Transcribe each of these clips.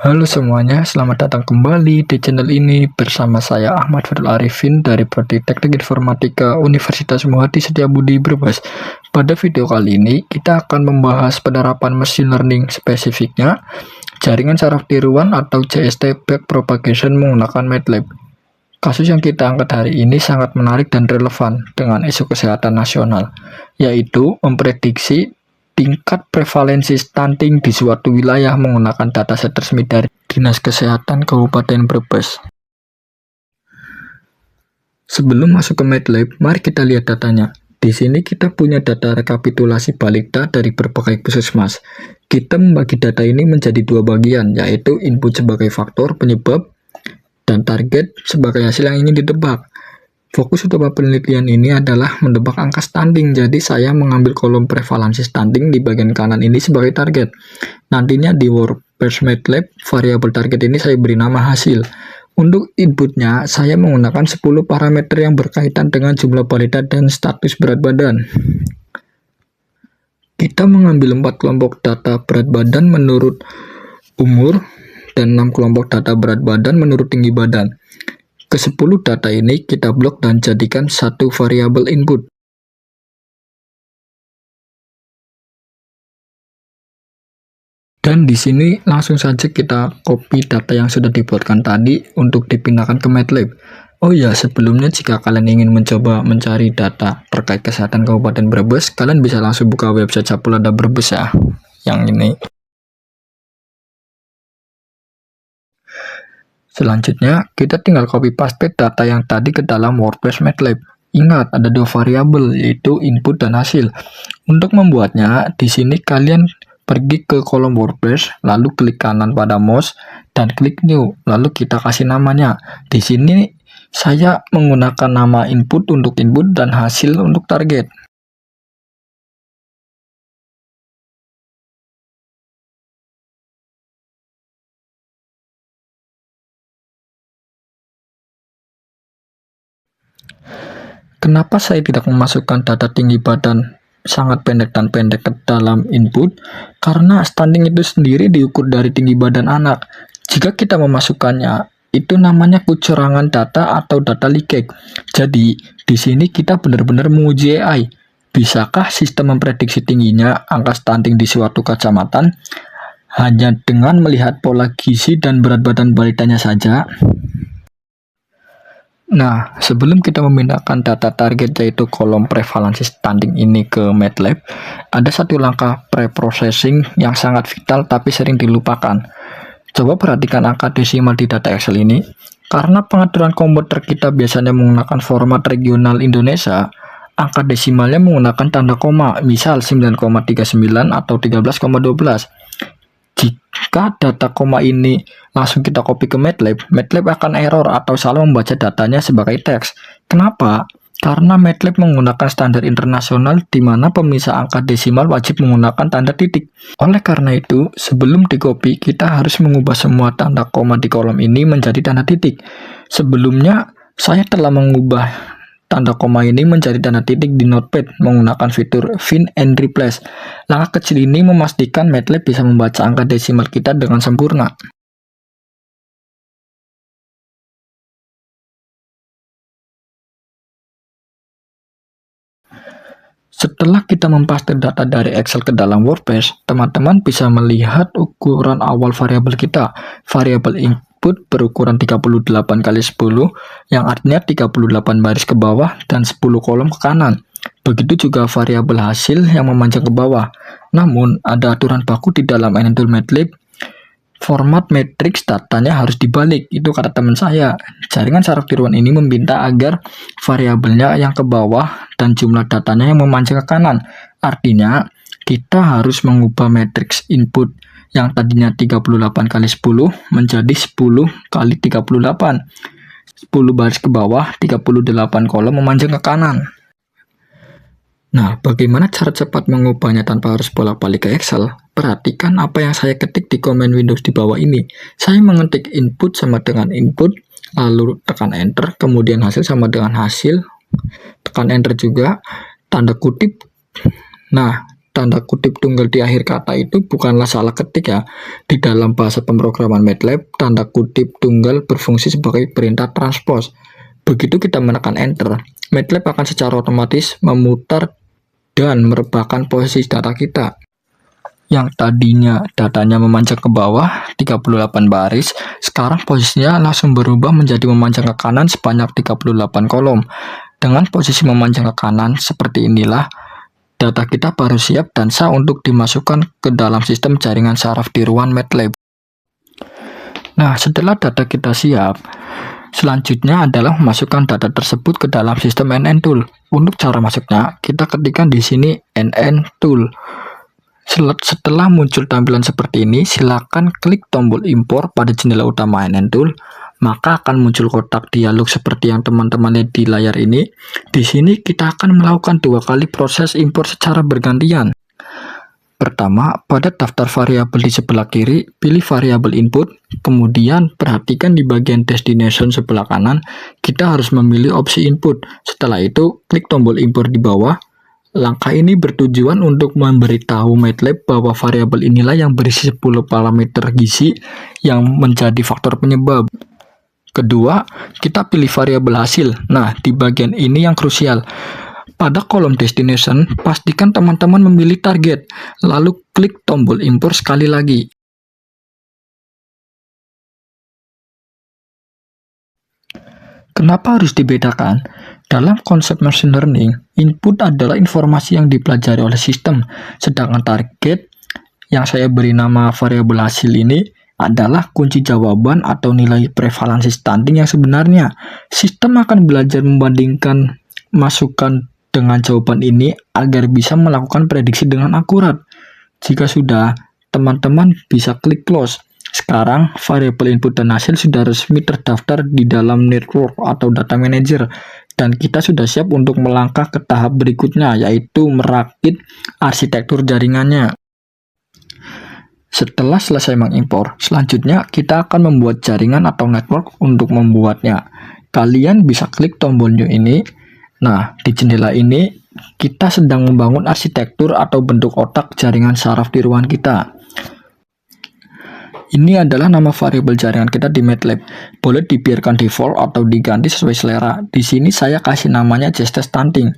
Halo semuanya, selamat datang kembali di channel ini bersama saya Ahmad Fadil Arifin dari Prodi Teknik Informatika Universitas Muhadi Setiabudi Brebes. Pada video kali ini, kita akan membahas penerapan machine learning spesifiknya, jaringan saraf tiruan atau JST backpropagation menggunakan MATLAB. Kasus yang kita angkat hari ini sangat menarik dan relevan dengan isu kesehatan nasional, yaitu memprediksi tingkat prevalensi stunting di suatu wilayah menggunakan dataset resmi dari Dinas Kesehatan Kabupaten Brebes. Sebelum masuk ke MATLAB, mari kita lihat datanya. Di sini kita punya data rekapitulasi balita dari berbagai puskesmas. Kita membagi data ini menjadi dua bagian, yaitu input sebagai faktor penyebab dan target sebagai hasil yang ingin ditebak. Fokus utama penelitian ini adalah menebak angka stunting, jadi saya mengambil kolom prevalensi stunting di bagian kanan ini sebagai target. Nantinya di WordPress MATLAB, variabel target ini saya beri nama hasil. Untuk inputnya, saya menggunakan 10 parameter yang berkaitan dengan jumlah balita dan status berat badan. Kita mengambil 4 kelompok data berat badan menurut umur, dan 6 kelompok data berat badan menurut tinggi badan. Ke-10 data ini kita blok dan jadikan satu variabel input. Dan di sini langsung saja kita copy data yang sudah dibuatkan tadi untuk dipindahkan ke MATLAB. Oh ya, sebelumnya jika kalian ingin mencoba mencari data terkait kesehatan Kabupaten Brebes, kalian bisa langsung buka website Sapulada Brebes ya, yang ini. Selanjutnya, kita tinggal copy paste data yang tadi ke dalam WordPress MATLAB. Ingat, ada dua variabel, yaitu input dan hasil. Untuk membuatnya, di sini kalian pergi ke kolom WordPress, lalu klik kanan pada mouse, dan klik new, lalu kita kasih namanya. Di sini, saya menggunakan nama input untuk input dan hasil untuk target. Kenapa saya tidak memasukkan data tinggi badan sangat pendek dan pendek ke dalam input? Karena stunting itu sendiri diukur dari tinggi badan anak. Jika kita memasukkannya, itu namanya kecurangan data atau data leakage. Jadi, di sini kita benar-benar menguji AI. Bisakah sistem memprediksi tingginya angka stunting di suatu kecamatan hanya dengan melihat pola gizi dan berat badan balitanya saja? Nah, sebelum kita memindahkan data target yaitu kolom prevalensi stunting ini ke MATLAB, ada satu langkah pre-processing yang sangat vital tapi sering dilupakan. Coba perhatikan angka desimal di data Excel ini. Karena pengaturan komputer kita biasanya menggunakan format regional Indonesia, angka desimalnya menggunakan tanda koma, misal 9,39 atau 13,12. Jika data koma ini langsung kita copy ke MATLAB, MATLAB akan error atau salah membaca datanya sebagai teks. Kenapa? Karena MATLAB menggunakan standar internasional di mana pemisah angka desimal wajib menggunakan tanda titik. Oleh karena itu, sebelum di-copy, kita harus mengubah semua tanda koma di kolom ini menjadi tanda titik. Sebelumnya, saya telah mengubah tanda koma ini menjadi tanda titik di Notepad menggunakan fitur Find and Replace. Langkah kecil ini memastikan MATLAB bisa membaca angka desimal kita dengan sempurna. Setelah kita mempaste data dari Excel ke dalam WordPress, teman-teman bisa melihat ukuran awal variabel kita. Variabel input berukuran 38 kali 10, yang artinya 38 baris ke bawah dan 10 kolom ke kanan. Begitu juga variabel hasil yang memanjang ke bawah. Namun, ada aturan baku di dalam Enable MATLAB. Format matriks datanya harus dibalik, itu kata teman saya. Jaringan saraf tiruan ini meminta agar variabelnya yang ke bawah dan jumlah datanya yang memanjang ke kanan. Artinya, kita harus mengubah matriks input yang tadinya 38 kali 10 menjadi 10 kali 38. 10 baris ke bawah, 38 kolom memanjang ke kanan. Nah, bagaimana cara cepat mengubahnya tanpa harus bolak-balik ke Excel? Perhatikan apa yang saya ketik di komen Windows di bawah ini. Saya mengetik input sama dengan input, lalu tekan enter, kemudian hasil sama dengan hasil, tekan enter juga, tanda kutip. Nah, tanda kutip tunggal di akhir kata itu bukanlah salah ketik ya. Di dalam bahasa pemrograman MATLAB, tanda kutip tunggal berfungsi sebagai perintah transpose. Begitu kita menekan enter, MATLAB akan secara otomatis memutar dan merebahkan posisi data kita. Yang tadinya datanya memanjang ke bawah 38 baris, sekarang posisinya langsung berubah menjadi memanjang ke kanan sebanyak 38 kolom. Dengan posisi memanjang ke kanan seperti inilah, data kita baru siap dan sah untuk dimasukkan ke dalam sistem jaringan saraf tiruan MATLAB. Nah, setelah data kita siap, selanjutnya adalah memasukkan data tersebut ke dalam sistem NN Tool. Untuk cara masuknya, kita ketikkan di sini NN Tool. Setelah muncul tampilan seperti ini, silakan klik tombol impor pada jendela utama NN Tool. Maka akan muncul kotak dialog seperti yang teman-teman lihat di layar ini. Di sini kita akan melakukan 2 kali proses impor secara bergantian. Pertama, pada daftar variabel di sebelah kiri, pilih variabel input, kemudian perhatikan di bagian destination sebelah kanan, kita harus memilih opsi input. Setelah itu, klik tombol impor di bawah. Langkah ini bertujuan untuk memberitahu MATLAB bahwa variabel inilah yang berisi 10 parameter gizi yang menjadi faktor penyebab. Kedua, kita pilih variabel hasil. Nah, di bagian ini yang krusial. Pada kolom destination, pastikan teman-teman memilih target, lalu klik tombol impor sekali lagi. Kenapa harus dibedakan? Dalam konsep machine learning, input adalah informasi yang dipelajari oleh sistem, sedangkan target yang saya beri nama variabel hasil ini adalah kunci jawaban atau nilai prevalensi stunting yang sebenarnya. Sistem akan belajar membandingkan masukan dengan jawaban ini agar bisa melakukan prediksi dengan akurat. Jika sudah, teman-teman bisa klik close. Sekarang, variabel input dan hasil sudah resmi terdaftar di dalam network atau data manager, dan kita sudah siap untuk melangkah ke tahap berikutnya, yaitu merakit arsitektur jaringannya. Setelah selesai mengimpor, selanjutnya kita akan membuat jaringan atau network. Untuk membuatnya, kalian bisa klik tombol new ini. Nah, di jendela ini, kita sedang membangun arsitektur atau bentuk otak jaringan saraf tiruan kita. Ini adalah nama variabel jaringan kita di MATLAB. Boleh dibiarkan default atau diganti sesuai selera. Di sini saya kasih namanya JST stunting.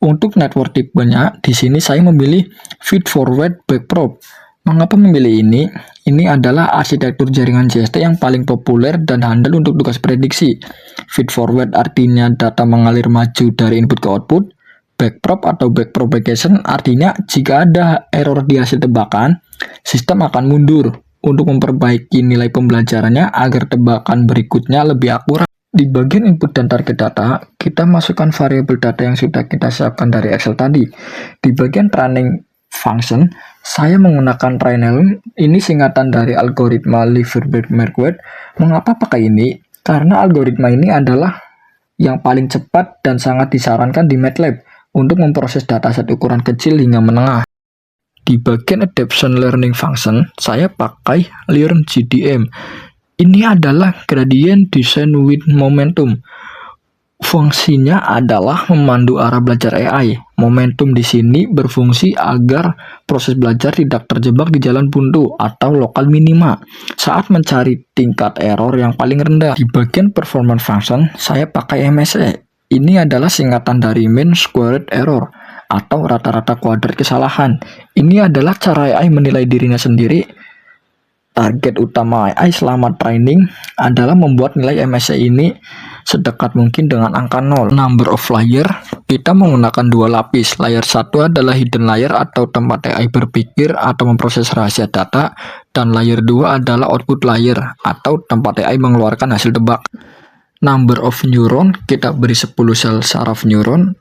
Untuk network tipenya, di sini saya memilih feed forward backprop. Mengapa memilih ini? Ini adalah arsitektur jaringan JST yang paling populer dan handal untuk tugas prediksi. Feed forward artinya data mengalir maju dari input ke output. Backprop atau backpropagation artinya jika ada error di hasil tebakan, sistem akan mundur untuk memperbaiki nilai pembelajarannya agar tebakan berikutnya lebih akurat. Di bagian input dan target data, kita masukkan variabel data yang sudah kita siapkan dari Excel tadi. Di bagian training function, saya menggunakan trainelm. Ini singkatan dari algoritma Liverberg-Marquardt. Mengapa pakai ini? Karena algoritma ini adalah yang paling cepat dan sangat disarankan di MATLAB untuk memproses dataset ukuran kecil hingga menengah. Di bagian adaptation learning function, saya pakai learn GDM. Ini adalah gradient descent with momentum. Fungsinya adalah memandu arah belajar AI. Momentum di sini berfungsi agar proses belajar tidak terjebak di jalan buntu atau lokal minima saat mencari tingkat error yang paling rendah. Di bagian performance function, saya pakai MSE. Ini adalah singkatan dari mean squared error atau rata-rata kuadrat kesalahan. Ini adalah cara AI menilai dirinya sendiri. Target utama AI selama training adalah membuat nilai MSE ini sedekat mungkin dengan angka 0. Number of layer, kita menggunakan 2 lapis. Layer 1 adalah hidden layer atau tempat AI berpikir atau memproses rahasia data, dan layer 2 adalah output layer atau tempat AI mengeluarkan hasil tebak. Number of neuron, kita beri 10 sel saraf neuron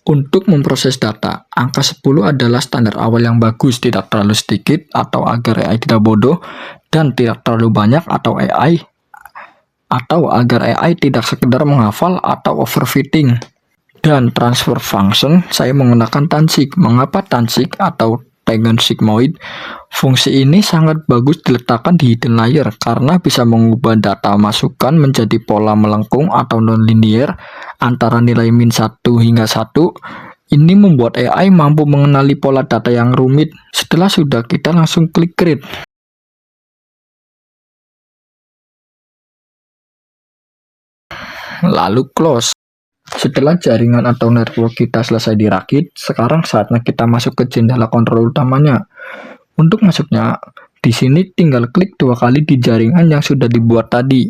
untuk memproses data. Angka 10 adalah standar awal yang bagus, tidak terlalu sedikit atau agar AI tidak bodoh, dan tidak terlalu banyak atau agar AI tidak sekedar menghafal atau overfitting. Dan transfer function, saya menggunakan tansig. Mengapa tansig atau tangent sigmoid? Fungsi ini sangat bagus diletakkan di hidden layer karena bisa mengubah data masukan menjadi pola melengkung atau nonlinear antara nilai min 1 hingga 1 Ini membuat AI mampu mengenali pola data yang rumit. Setelah sudah, kita langsung klik create. Lalu close. Setelah jaringan atau network kita selesai dirakit, sekarang saatnya kita masuk ke jendela kontrol utamanya. Untuk masuknya, di sini tinggal klik 2 kali di jaringan yang sudah dibuat tadi.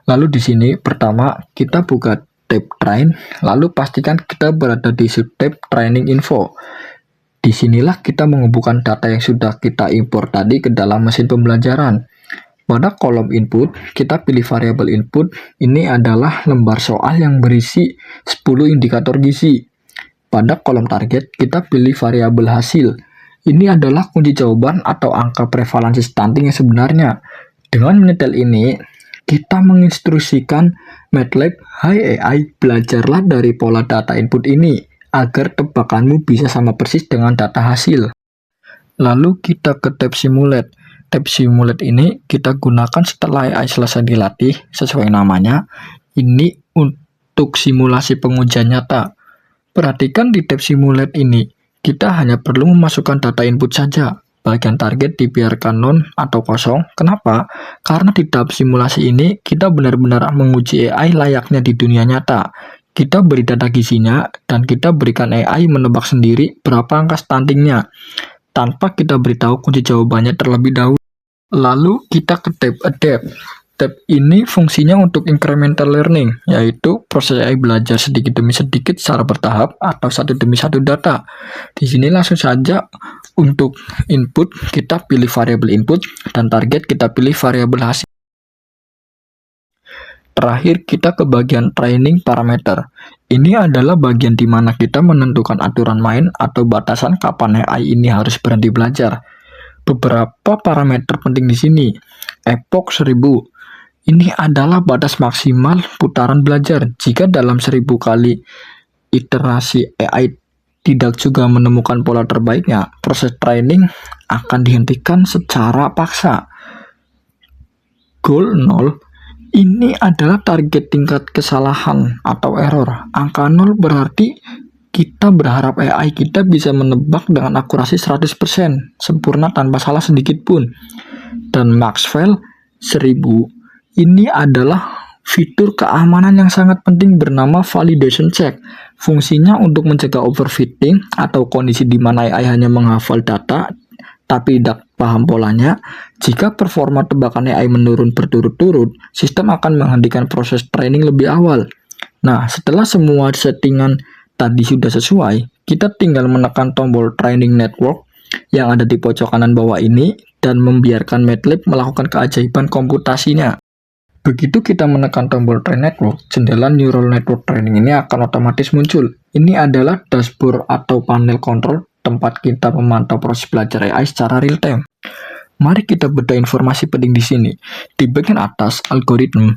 Lalu di sini pertama kita buka tab train, lalu pastikan kita berada di subtab training info. Disinilah kita menghubungkan data yang sudah kita impor tadi ke dalam mesin pembelajaran. Pada kolom input, kita pilih variabel input. Ini adalah lembar soal yang berisi 10 indikator gizi. Pada kolom target, kita pilih variabel hasil. Ini adalah kunci jawaban atau angka prevalensi stunting yang sebenarnya. Dengan menyetel ini, kita menginstruksikan MATLAB, "Hai AI, belajarlah dari pola data input ini, agar tebakanmu bisa sama persis dengan data hasil." Lalu kita ke tab simulate. Tab simulate ini kita gunakan setelah AI selesai dilatih sesuai namanya. Ini untuk simulasi pengujian nyata. Perhatikan di tab simulate ini, kita hanya perlu memasukkan data input saja. Bagian target dibiarkan non atau kosong. Kenapa? Karena di tahap simulasi ini, kita benar-benar menguji AI layaknya di dunia nyata. Kita beri data gizinya, dan kita berikan AI menebak sendiri berapa angka stuntingnya, tanpa kita beritahu kunci jawabannya terlebih dahulu. Lalu kita ke tab adapt. Tab ini fungsinya untuk incremental learning, yaitu proses AI belajar sedikit demi sedikit secara bertahap atau satu demi satu data. Di sini langsung saja untuk input kita pilih variabel input dan target kita pilih variabel hasil. Terakhir kita ke bagian training parameter. Ini adalah bagian di mana kita menentukan aturan main atau batasan kapan AI ini harus berhenti belajar. Beberapa parameter penting di sini. Epoch 1000. Ini adalah batas maksimal putaran belajar. Jika dalam 1000 kali iterasi AI tidak juga menemukan pola terbaiknya, proses training akan dihentikan secara paksa. Goal 0. Ini adalah target tingkat kesalahan atau error. Angka 0 berarti kita berharap AI kita bisa menebak dengan akurasi 100%, sempurna tanpa salah sedikit pun. Dan Maxwell 1000, ini adalah fitur keamanan yang sangat penting bernama validation check. Fungsinya untuk mencegah overfitting atau kondisi di mana AI hanya menghafal data tapi tidak paham polanya. Jika performa tebakan AI menurun berturut-turut, sistem akan menghentikan proses training lebih awal. Nah, setelah semua settingan tadi sudah sesuai, kita tinggal menekan tombol training network yang ada di pojok kanan bawah ini dan membiarkan MATLAB melakukan keajaiban komputasinya. Begitu kita menekan tombol train network, jendela neural network training ini akan otomatis muncul. Ini adalah dashboard atau panel kontrol tempat kita memantau proses belajar AI secara real time. Mari kita bedah informasi penting di sini. Di bagian atas, algoritma.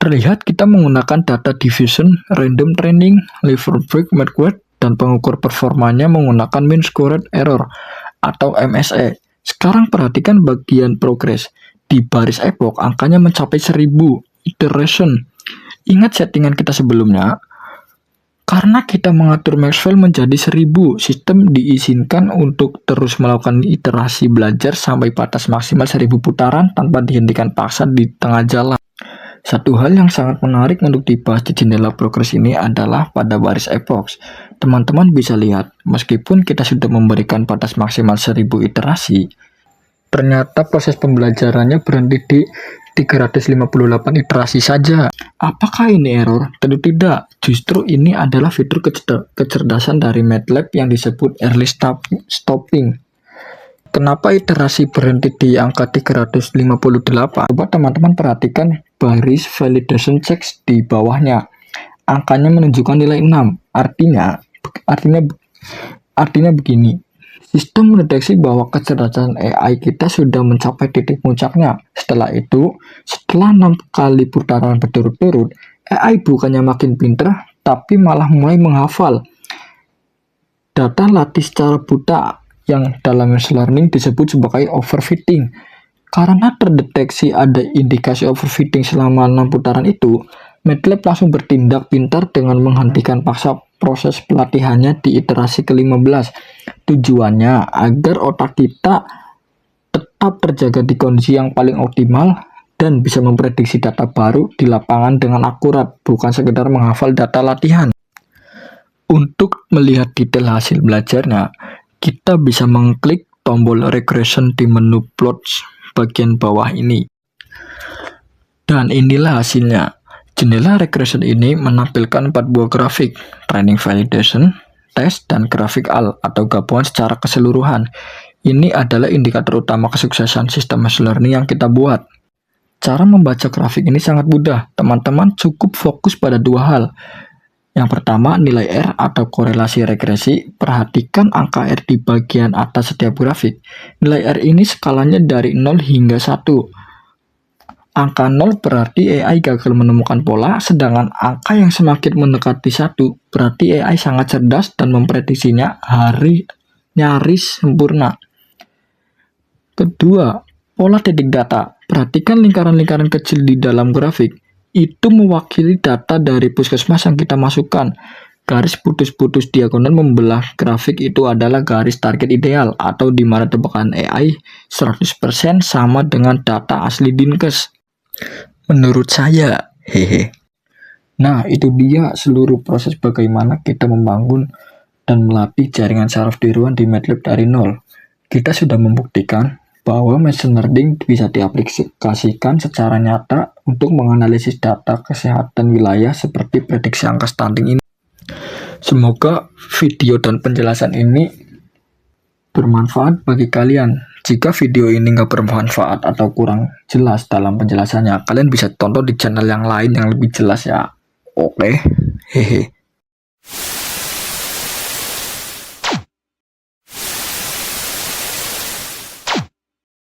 Terlihat kita menggunakan data diffusion, random training, Leverberg Marquardt, dan pengukur performanya menggunakan mean squared error atau MSE. Sekarang perhatikan bagian progress. Di baris epoch, angkanya mencapai 1000 iteration. Ingat settingan kita sebelumnya? Karena kita mengatur Maxwell menjadi 1000, sistem diizinkan untuk terus melakukan iterasi belajar sampai batas maksimal 1000 putaran tanpa dihentikan paksa di tengah jalan. Satu hal yang sangat menarik untuk dibahas di jendela progres ini adalah pada baris epoch. Teman-teman bisa lihat, meskipun kita sudah memberikan batas maksimal 1000 iterasi, ternyata proses pembelajarannya berhenti di 358 iterasi saja. Apakah ini error? Tentu tidak. Justru ini adalah fitur kecerdasan dari MATLAB yang disebut early stopping. Kenapa iterasi berhenti di angka 358? Coba teman-teman perhatikan baris validation checks di bawahnya. Angkanya menunjukkan nilai 6. Artinya begini. Sistem mendeteksi bahwa kecerdasan AI kita sudah mencapai titik puncaknya. Setelah itu, setelah 6 kali putaran berturut-turut, AI bukannya makin pintar, tapi malah mulai menghafal data latih secara buta, yang dalam machine learning disebut sebagai overfitting. Karena terdeteksi ada indikasi overfitting selama 6 putaran itu, MATLAB langsung bertindak pintar dengan menghentikan paksa proses pelatihannya di iterasi ke-15. Tujuannya agar otak kita tetap terjaga di kondisi yang paling optimal dan bisa memprediksi data baru di lapangan dengan akurat, bukan sekedar menghafal data latihan. Untuk melihat detail hasil belajarnya, kita bisa mengklik tombol regression di menu plots bagian bawah ini. Dan inilah hasilnya. Jendela regression ini menampilkan 4 buah grafik, training validation, test, dan grafik AL atau gabungan secara keseluruhan. Ini adalah indikator utama kesuksesan sistem machine learning yang kita buat. Cara membaca grafik ini sangat mudah. Teman-teman cukup fokus pada 2 hal. Yang pertama, nilai R atau korelasi regresi. Perhatikan angka R di bagian atas setiap grafik. Nilai R ini skalanya dari 0 hingga 1. Angka 0 berarti AI gagal menemukan pola, sedangkan angka yang semakin mendekati 1 berarti AI sangat cerdas dan memprediksinya nyaris sempurna. Kedua, pola titik data. Perhatikan lingkaran-lingkaran kecil di dalam grafik. Itu mewakili data dari puskesmas yang kita masukkan. Garis putus-putus diagonal membelah grafik itu adalah garis target ideal, atau di mana tebakan AI 100% sama dengan data asli Dinkes. Menurut saya, hehe. Nah, itu dia seluruh proses bagaimana kita membangun dan melatih jaringan saraf tiruan di MATLAB dari nol. Kita sudah membuktikan bahwa machine learning bisa diaplikasikan secara nyata untuk menganalisis data kesehatan wilayah seperti prediksi angka stunting ini. Semoga video dan penjelasan ini bermanfaat bagi kalian. Jika video ini nggak bermanfaat atau kurang jelas dalam penjelasannya, kalian bisa tonton di channel yang lain yang lebih jelas ya. Oke, hehe.